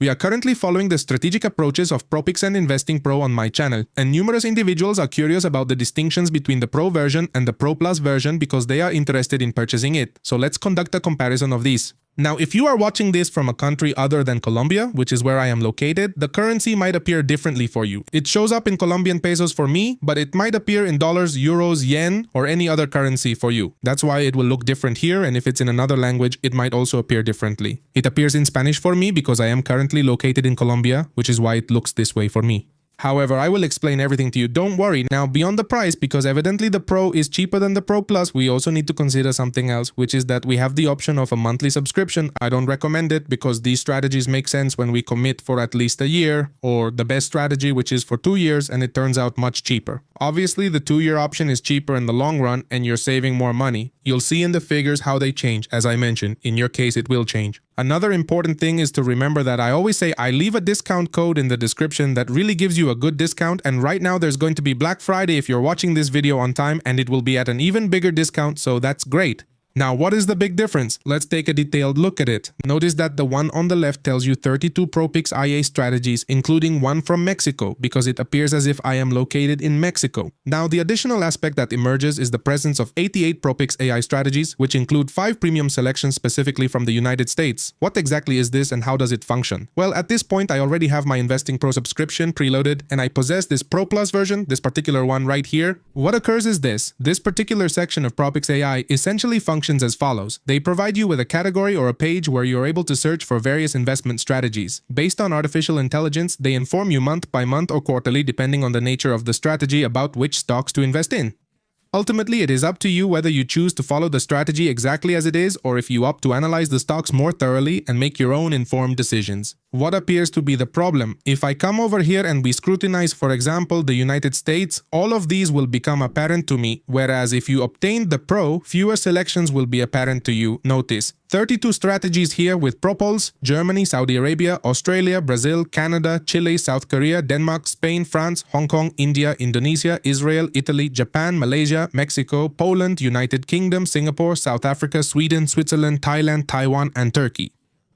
We are currently following the strategic approaches of ProPix and Investing Pro on my channel, and numerous individuals are curious about the distinctions between the Pro version and the Pro Plus version because they are interested in purchasing it. So let's conduct a comparison of these. Now, if you are watching this from a country other than Colombia, which is where I am located, the currency might appear differently for you. It shows up in Colombian pesos for me, but it might appear in dollars, euros, yen, or any other currency for you. That's why it will look different here, and if it's in another language, it might also appear differently. It appears in Spanish for me because I am currently located in Colombia, which is why it looks this way for me. However, I will explain everything to you, don't worry. Now, beyond the price, because evidently the Pro is cheaper than the Pro Plus, we also need to consider something else, which is that we have the option of a monthly subscription. I don't recommend it because these strategies make sense when we commit for at least a year, or the best strategy, which is for 2 years, and it turns out much cheaper. Obviously, the 2-year option is cheaper in the long run, and you're saving more money. You'll see in the figures how they change. As I mentioned, in your case, it will change. Another important thing is to remember that I always say I leave a discount code in the description that really gives you a good discount, and right now there's going to be Black Friday if you're watching this video on time, and it will be at an even bigger discount, so that's great. Now, what is the big difference? Let's take a detailed look at it. Notice that the one on the left tells you 32 ProPix IA strategies, including one from Mexico, because it appears as if I am located in Mexico. Now, the additional aspect that emerges is the presence of 88 ProPix AI strategies, which include 5 premium selections specifically from the United States. What exactly is this and how does it function? Well, at this point, I already have my Investing Pro subscription preloaded, and I possess this Pro Plus version, this particular one right here. What occurs is this particular section of ProPix AI essentially functions as follows. They provide you with a category or a page where you're able to search for various investment strategies. Based on artificial intelligence, they inform you month by month or quarterly depending on the nature of the strategy about which stocks to invest in. Ultimately, it is up to you whether you choose to follow the strategy exactly as it is or if you opt to analyze the stocks more thoroughly and make your own informed decisions. What appears to be the problem? If I come over here and we scrutinize, for example, the United States, all of these will become apparent to me, whereas if you obtain the Pro, fewer selections will be apparent to you. Notice 32 strategies here with ProPulse, Germany, Saudi Arabia, Australia, Brazil, Canada, Chile, South Korea, Denmark, Spain, France, Hong Kong, India, Indonesia, Israel, Italy, Japan, Malaysia, Mexico, Poland, United Kingdom, Singapore, South Africa, Sweden, Switzerland, Thailand, Taiwan, and Turkey.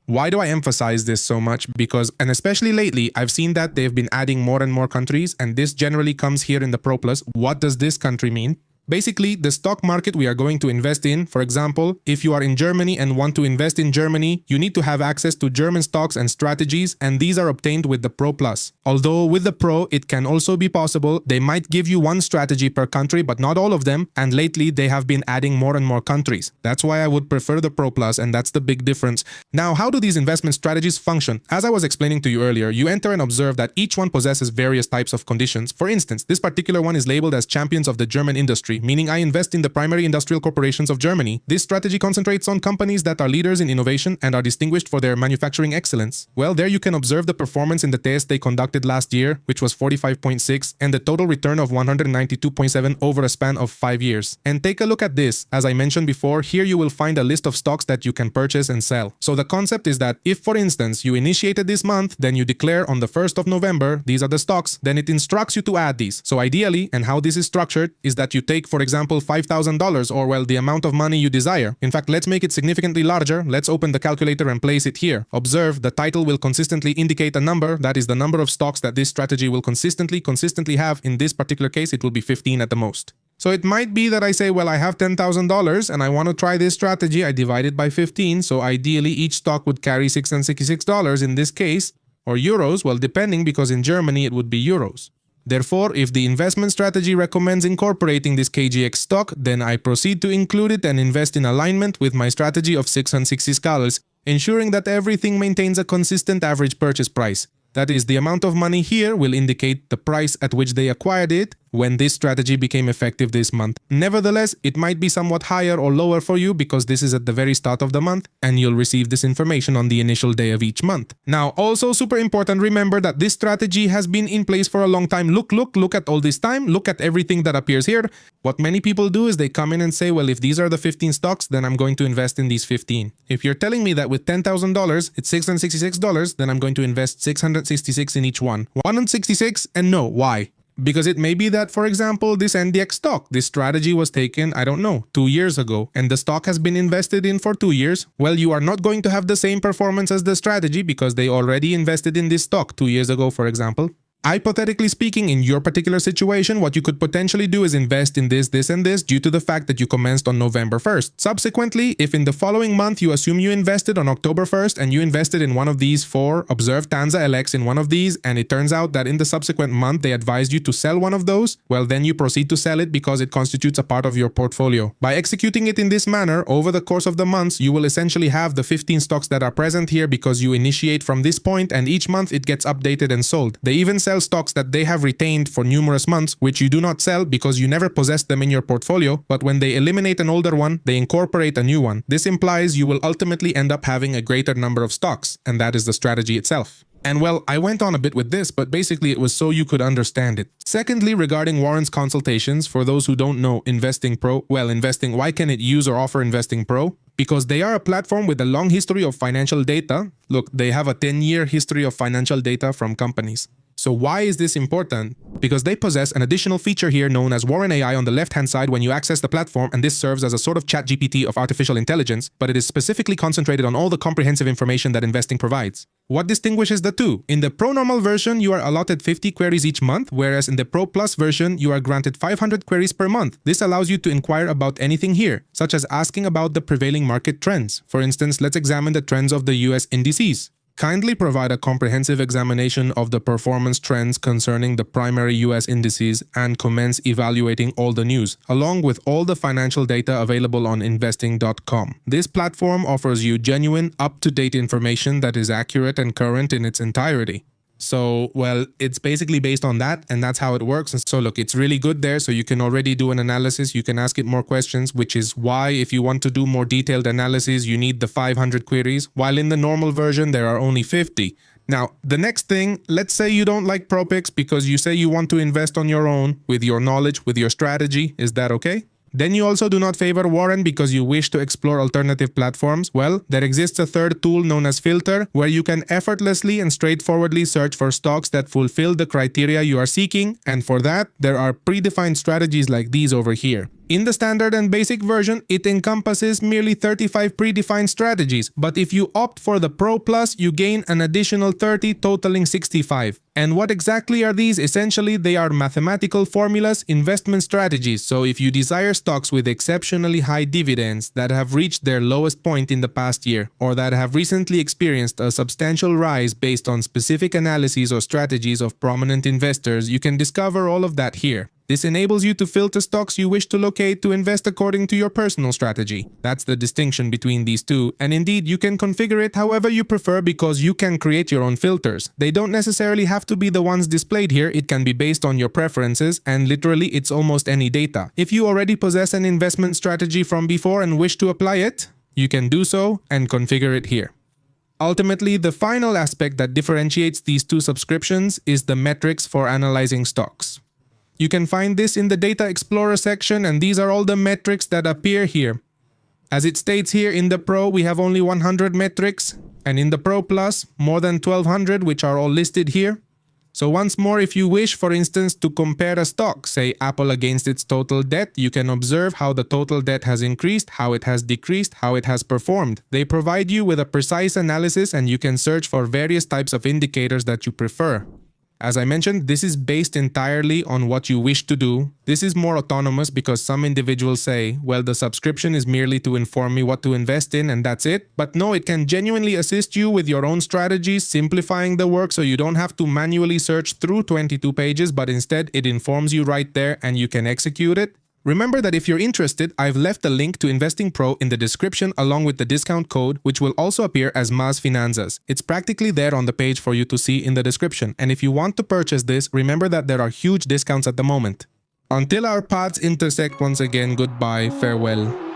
Why do I emphasize this so much? Because, and especially lately, I've seen that they've been adding more and more countries, and this generally comes here in the Pro Plus. What does this country mean? Basically, the stock market we are going to invest in, for example, if you are in Germany and want to invest in Germany, you need to have access to German stocks and strategies, and these are obtained with the Pro Plus. Although with the Pro, it can also be possible, they might give you one strategy per country, but not all of them, and lately they have been adding more and more countries. That's why I would prefer the Pro Plus, and that's the big difference. Now, how do these investment strategies function? As I was explaining to you earlier, you enter and observe that each one possesses various types of conditions. For instance, this particular one is labeled as Champions of the German Industry, meaning I invest in the primary industrial corporations of Germany. This strategy concentrates on companies that are leaders in innovation and are distinguished for their manufacturing excellence. Well, there you can observe the performance in the test they conducted last year, which was 45.6, and the total return of 192.7 over a span of 5 years. And take a look at this. As I mentioned before, here you will find a list of stocks that you can purchase and sell. So the concept is that if, for instance, you initiated this month, then you declare on the 1st of November, these are the stocks, then it instructs you to add these. So ideally, and how this is structured, is that you take, for example, $5,000 or, well, the amount of money you desire. In fact, let's make it significantly larger. Let's open the calculator and place it here. Observe, the title will consistently indicate a number. That is the number of stocks that this strategy will consistently have. In this particular case, it will be 15 at the most. So it might be that I say, well, I have $10,000 and I want to try this strategy. I divide it by 15. So ideally, each stock would carry $666 in this case, or euros, well, depending, because in Germany it would be euros. Therefore, if the investment strategy recommends incorporating this KGX stock, then I proceed to include it and invest in alignment with my strategy of 660 scalars, ensuring that everything maintains a consistent average purchase price. That is, the amount of money here will indicate the price at which they acquired it when this strategy became effective this month. Nevertheless, it might be somewhat higher or lower for you because this is at the very start of the month and you'll receive this information on the initial day of each month. Now, also super important, remember that this strategy has been in place for a long time. Look at all this time. Look at everything that appears here. What many people do is they come in and say, well, if these are the 15 stocks, then I'm going to invest in these 15. If you're telling me that with $10,000, it's $666, then I'm going to invest $666 in each one. 166, and no, why? Because it may be that, for example, this NDX stock, this strategy was taken, I don't know, 2 years ago, and the stock has been invested in for 2 years. Well, you are not going to have the same performance as the strategy because they already invested in this stock 2 years ago, for example. Hypothetically speaking, in your particular situation, what you could potentially do is invest in this, and this due to the fact that you commenced on November 1st. Subsequently, if in the following month you assume you invested on October 1st and you invested in one of these 4, observe Tanza LX in one of these, and it turns out that in the subsequent month they advised you to sell one of those, well then you proceed to sell it because it constitutes a part of your portfolio. By executing it in this manner, over the course of the months, you will essentially have the 15 stocks that are present here because you initiate from this point and each month it gets updated and sold. They even sell stocks that they have retained for numerous months, which you do not sell because you never possessed them in your portfolio, but when they eliminate an older one, they incorporate a new one. This implies you will ultimately end up having a greater number of stocks, and that is the strategy itself. And well, I went on a bit with this, but basically it was so you could understand it. Secondly, regarding Warren's consultations, for those who don't know Investing Pro, well, why can it use or offer Investing Pro? Because they are a platform with a long history of financial data. Look, they have a 10-year history of financial data from companies. So why is this important? Because they possess an additional feature here known as Warren AI on the left-hand side when you access the platform, and this serves as a sort of ChatGPT of artificial intelligence, but it is specifically concentrated on all the comprehensive information that investing provides. What distinguishes the two? In the Pro Normal version, you are allotted 50 queries each month, whereas in the Pro Plus version, you are granted 500 queries per month. This allows you to inquire about anything here, such as asking about the prevailing market trends. For instance, let's examine the trends of the US indices. Kindly provide a comprehensive examination of the performance trends concerning the primary US indices and commence evaluating all the news, along with all the financial data available on investing.com. This platform offers you genuine, up-to-date information that is accurate and current in its entirety. So, well, it's basically based on that, and that's how it works. And so look, it's really good there, so you can already do an analysis, you can ask it more questions, which is why if you want to do more detailed analysis, you need the 500 queries, while in the normal version there are only 50. Now, the next thing, let's say you don't like ProPix because you say you want to invest on your own, with your knowledge, with your strategy. Is that okay? Then you also do not favor Warren because you wish to explore alternative platforms. Well, there exists a third tool known as Filter, where you can effortlessly and straightforwardly search for stocks that fulfill the criteria you are seeking, and for that, there are predefined strategies like these over here. In the standard and basic version, it encompasses merely 35 predefined strategies, but if you opt for the Pro Plus, you gain an additional 30, totaling 65. And what exactly are these? Essentially, they are mathematical formulas, investment strategies. So if you desire stocks with exceptionally high dividends that have reached their lowest point in the past year, or that have recently experienced a substantial rise based on specific analyses or strategies of prominent investors, you can discover all of that here. This enables you to filter stocks you wish to locate to invest according to your personal strategy. That's the distinction between these two, and indeed you can configure it however you prefer because you can create your own filters. They don't necessarily have to be the ones displayed here, it can be based on your preferences, and literally it's almost any data. If you already possess an investment strategy from before and wish to apply it, you can do so and configure it here. Ultimately, the final aspect that differentiates these two subscriptions is the metrics for analyzing stocks. You can find this in the Data Explorer section, and these are all the metrics that appear here. As it states here, in the Pro we have only 100 metrics, and in the Pro Plus more than 1200, which are all listed here. So once more, if you wish, for instance, to compare a stock, say Apple against its total debt, you can observe how the total debt has increased, how it has decreased, how it has performed. They provide you with a precise analysis, and you can search for various types of indicators that you prefer. As I mentioned, this is based entirely on what you wish to do. This is more autonomous because some individuals say, well, the subscription is merely to inform me what to invest in and that's it. But no, it can genuinely assist you with your own strategies, simplifying the work so you don't have to manually search through 22 pages, but instead it informs you right there and you can execute it. Remember that if you're interested, I've left a link to Investing Pro in the description along with the discount code, which will also appear as Mas Finanzas. It's practically there on the page for you to see in the description. And if you want to purchase this, remember that there are huge discounts at the moment. Until our paths intersect once again, goodbye, farewell.